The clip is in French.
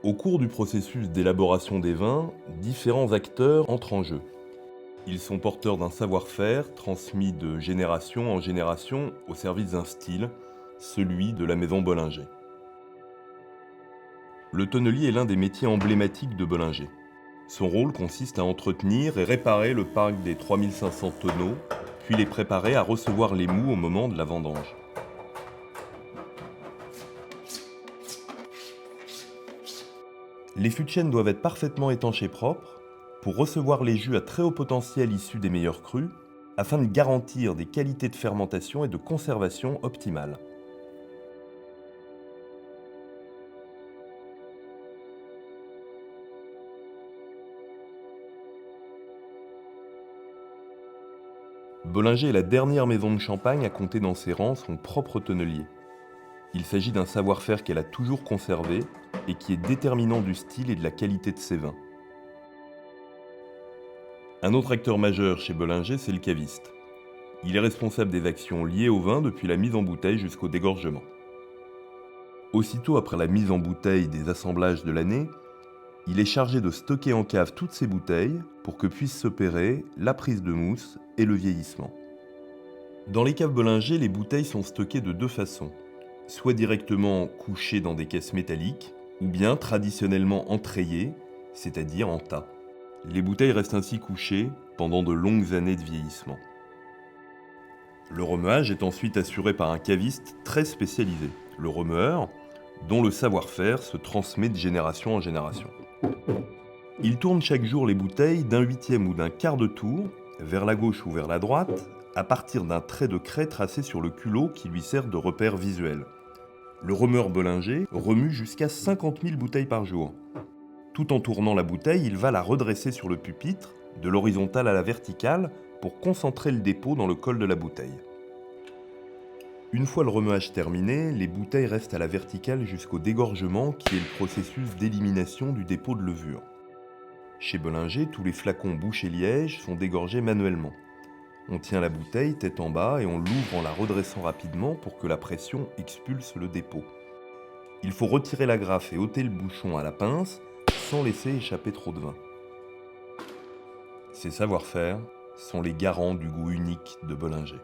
Au cours du processus d'élaboration des vins, différents acteurs entrent en jeu. Ils sont porteurs d'un savoir-faire transmis de génération en génération au service d'un style, celui de la maison Bollinger. Le tonnelier est l'un des métiers emblématiques de Bollinger. Son rôle consiste à entretenir et réparer le parc des 3500 tonneaux, puis les préparer à recevoir les moûts au moment de la vendange. Les fûts de chêne doivent être parfaitement étanches et propres pour recevoir les jus à très haut potentiel issus des meilleurs crus, afin de garantir des qualités de fermentation et de conservation optimales. Bollinger est la dernière maison de Champagne à compter dans ses rangs son propre tonnelier. Il s'agit d'un savoir-faire qu'elle a toujours conservé et qui est déterminant du style et de la qualité de ses vins. Un autre acteur majeur chez Bollinger, c'est le caviste. Il est responsable des actions liées au vin depuis la mise en bouteille jusqu'au dégorgement. Aussitôt après la mise en bouteille des assemblages de l'année, il est chargé de stocker en cave toutes ces bouteilles pour que puissent s'opérer la prise de mousse et le vieillissement. Dans les caves Bollinger, les bouteilles sont stockées de deux façons, soit directement couchées dans des caisses métalliques, ou bien traditionnellement entrayées, c'est-à-dire en tas. Les bouteilles restent ainsi couchées pendant de longues années de vieillissement. Le remuage est ensuite assuré par un caviste très spécialisé, le remueur, dont le savoir-faire se transmet de génération en génération. Il tourne chaque jour les bouteilles d'un huitième ou d'un quart de tour, vers la gauche ou vers la droite, à partir d'un trait de craie tracé sur le culot qui lui sert de repère visuel. Le remueur Bollinger remue jusqu'à 50 000 bouteilles par jour. Tout en tournant la bouteille, il va la redresser sur le pupitre, de l'horizontale à la verticale, pour concentrer le dépôt dans le col de la bouteille. Une fois le remuage terminé, les bouteilles restent à la verticale jusqu'au dégorgement qui est le processus d'élimination du dépôt de levure. Chez Bollinger, tous les flacons bouche et liège sont dégorgés manuellement. On tient la bouteille tête en bas et on l'ouvre en la redressant rapidement pour que la pression expulse le dépôt. Il faut retirer la grappe et ôter le bouchon à la pince sans laisser échapper trop de vin. Ces savoir-faire sont les garants du goût unique de Bollinger.